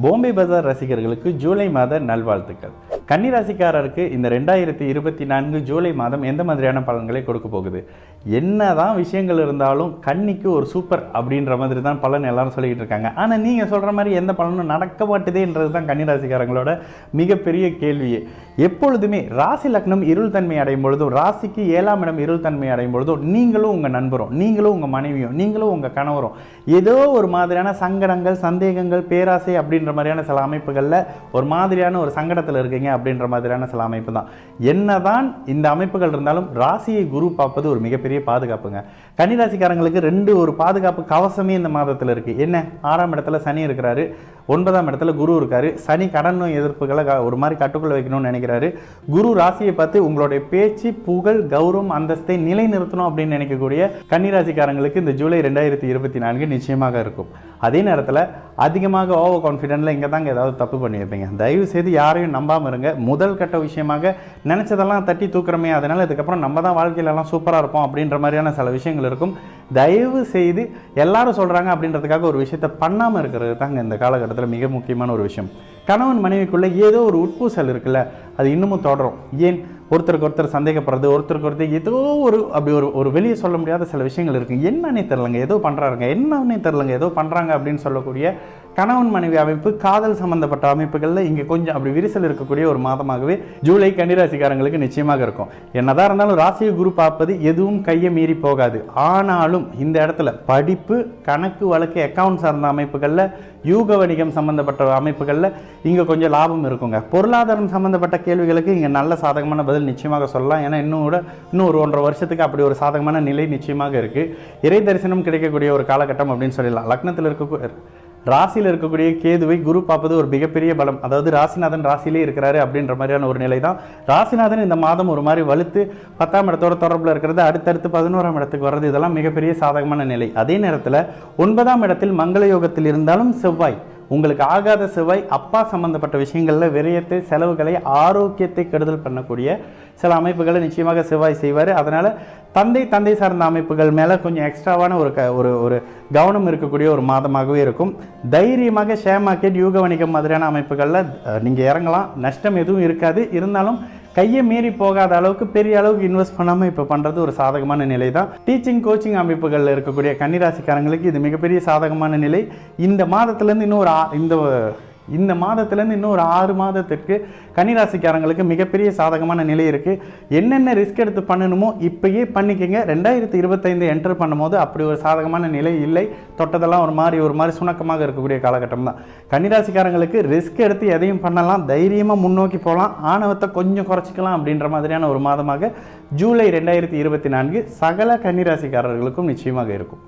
பாம்பே பஜார் ரசிகர்களுக்கு ஜூலை மாத நல்வாழ்த்துக்கள். கன்னிராசிக்காரருக்கு இந்த 2024 ஜூலை மாதம் எந்த மாதிரியான பலன்களை கொடுக்க போகுது? என்னதான் விஷயங்கள் இருந்தாலும் கன்னிக்கு ஒரு சூப்பர் அப்படின்ற மாதிரி தான் பலன் எல்லாரும் சொல்லிக்கிட்டு இருக்காங்க. ஆனால் நீங்கள் சொல்கிற மாதிரி எந்த பலனும் நடக்க மாட்டுதேன்றது தான் கன்னிராசிக்காரங்களோட மிகப்பெரிய கேள்வியே. எப்பொழுதுமே ராசி லக்னம் இருள் தன்மை அடையும் பொழுதும், ராசிக்கு 7ஆம் இடம் இருள் தன்மை அடையும் பொழுதும், நீங்களும் உங்கள் நண்பரும், நீங்களும் உங்கள் மனைவியும், நீங்களும் உங்கள் கணவரும் ஏதோ ஒரு மாதிரியான சங்கடங்கள், சந்தேகங்கள், பேராசை அப்படின்ற மாதிரியான சில அமைப்புகளில் ஒரு மாதிரியான ஒரு சங்கடத்தில் இருக்கீங்க அப்படின்ற மாதிரியான சில அமைப்பு தான். என்னதான் இந்த அமைப்புகள் இருந்தாலும் ராசியை குரு பார்ப்பது ஒரு மிகப்பெரிய பாதுகாப்புங்க. கன்னிராசிக்காரங்களுக்கு ஒரு பாதுகாப்பு கவசமே இந்த மாதத்தில் இருக்கு. என்ன? 6ஆம் இடத்துல சனி இருக்கிறாரு, 9ஆம் இடத்துல குரு இருக்காரு. சனி கடன் நோய் எதிர்ப்புகளை ஒரு மாதிரி கட்டுக்குள்ள வைக்கணும்னு நினைக்கிறாரு. குரு ராசியை பார்த்து உங்களுடைய பேச்சு, புகழ், கௌரவம், அந்தஸ்தை நிலைநிறுத்தணும் அப்படின்னு நினைக்கக்கூடிய கன்னிராசிக்காரங்களுக்கு இந்த ஜூலை 2024 நிச்சயமாக இருக்கும். அதே நேரத்தில் அதிகமாக ஓவர் கான்ஃபிடென்ட்ல இங்கே தாங்க ஏதாவது தப்பு பண்ணியிருப்பீங்க. தயவு செய்து யாரையும் நம்பாமல் இருங்க. முதல் கட்ட விஷயமாக நினைச்சதெல்லாம் தட்டி தூக்குறமே, அதனால இதுக்கப்புறம் நம்ம தான் வாழ்க்கையிலலாம் சூப்பராக இருப்போம் அப்படின்ற மாதிரியான சில விஷயங்கள் இருக்கும். தயவு செய்து எல்லாரும் சொல்கிறாங்க அப்படின்றதுக்காக ஒரு விஷயத்தை பண்ணாமல் இருக்கிறது தாங்க இந்த காலகட்டத்தில் மிக முக்கியமான ஒரு விஷயம். கணவன் மனைவிக்குள்ளே ஏதோ ஒரு உட்பூசல் இருக்குல்ல, அது இன்னமும் தொடரும். ஏன்? ஒருத்தருக்கு ஒருத்தர் சந்தேகப்படுறது, ஒருத்தருக்கு ஒருத்தர் ஏதோ அப்படி ஒரு வெளியே சொல்ல முடியாத சில விஷயங்கள் இருக்குது. என்னன்னே தெரிலங்க, ஏதோ பண்ணுறாருங்க, என்னன்னே தெரிலங்க, ஏதோ பண்ணுறாங்க அப்படின்னு சொல்லக்கூடிய கணவன் மனைவி அமைப்பு, காதல் சம்பந்தப்பட்ட அமைப்புகளில் இங்கே கொஞ்சம் அப்படி விரிசல் இருக்கக்கூடிய ஒரு மாதமாகவே ஜூலை கன்னிராசிக்காரங்களுக்கு நிச்சயமாக இருக்கும். என்னதான் இருந்தாலும் ராசியை குரு பார்ப்பது எதுவும் கையை மீறி போகாது. ஆனாலும் இந்த இடத்துல படிப்பு, கணக்கு வழக்கு, அக்கௌண்ட் சார்ந்த அமைப்புகளில், யூக வணிகம் சம்பந்தப்பட்ட அமைப்புகளில் இங்கே கொஞ்சம் லாபம் இருக்குங்க. பொருளாதாரம் சம்பந்தப்பட்ட கேள்விகளுக்கு இங்கே நல்ல சாதகமான பதில் நிச்சயமாக சொல்லலாம். ஏன்னா இன்னும் ஒரு 1.5 வருஷத்துக்கு அப்படி ஒரு சாதகமான நிலை நிச்சயமாக இருக்குது. இறை தரிசனம் கிடைக்கக்கூடிய ஒரு காலகட்டம் அப்படின்னு சொல்லலாம். லக்னத்தில் ராசியில் இருக்கக்கூடிய கேதுவை குரு பார்ப்பது ஒரு மிகப்பெரிய பலம். அதாவது ராசிநாதன் ராசியிலே இருக்கிறாரு அப்படின்ற மாதிரியான ஒரு நிலை தான். ராசிநாதன் இந்த மாதம் ஒரு மாதிரி வலுத்து 10ஆம் இடத்தோட தொடர்பில் இருக்கிறது, அடுத்தடுத்து 11ஆம் இடத்துக்கு வர்றது, இதெல்லாம் மிகப்பெரிய சாதகமான நிலை. அதே நேரத்தில் 9ஆம் இடத்தில் மங்கள யோகத்தில் இருந்தாலும் செவ்வாய், உங்களுக்கு ஆகாத செவ்வாய் அப்பா சம்பந்தப்பட்ட விஷயங்களில் விரயத்தை, செலவுகளை, ஆரோக்கியத்தை கெடுதல் பண்ணக்கூடிய சில அமைப்புகளை நிச்சயமாக செவ்வாய் செய்வார். அதனால் தந்தை சார்ந்த அமைப்புகள் மேலே கொஞ்சம் எக்ஸ்ட்ராவான ஒரு கவனம் இருக்கக்கூடிய ஒரு மாதமாகவே இருக்கும். தைரியமாக ஷேர் மார்க்கெட், யூக வணிகம் மாதிரியான அமைப்புகளில் நீங்கள் இறங்கலாம். நஷ்டம் எதுவும் இருக்காது. இருந்தாலும் கையை மீறி போகாத அளவுக்கு பெரிய அளவுக்கு இன்வெஸ்ட் பண்ணாமல் இப்போ பண்ணுறது ஒரு சாதகமான நிலை தான். டீச்சிங், கோச்சிங் அமைப்புகளில் இருக்கக்கூடிய கன்னிராசிக்காரங்களுக்கு இது மிகப்பெரிய சாதகமான நிலை. இந்த மாதத்துலேருந்து இன்னும் ஒரு 6 மாதத்திற்கு கன்னிராசிக்காரங்களுக்கு மிகப்பெரிய சாதகமான நிலை இருக்குது. என்னென்ன ரிஸ்க் எடுத்து பண்ணணுமோ இப்பயே பண்ணிக்கங்க. 2025 என்டர் பண்ணும்போது அப்படி ஒரு சாதகமான நிலை இல்லை. தொட்டதெல்லாம் ஒரு மாதிரி சுணக்கமாக இருக்கக்கூடிய காலகட்டம் தான். கன்னிராசிக்காரங்களுக்கு ரிஸ்க் எடுத்து எதையும் பண்ணலாம், தைரியமாக முன்னோக்கி போகலாம், ஆணவத்தை கொஞ்சம் குறைச்சிக்கலாம் அப்படின்ற மாதிரியான ஒரு மாதமாக ஜூலை 2024 சகல கன்னிராசிக்காரர்களுக்கும் நிச்சயமாக இருக்கும்.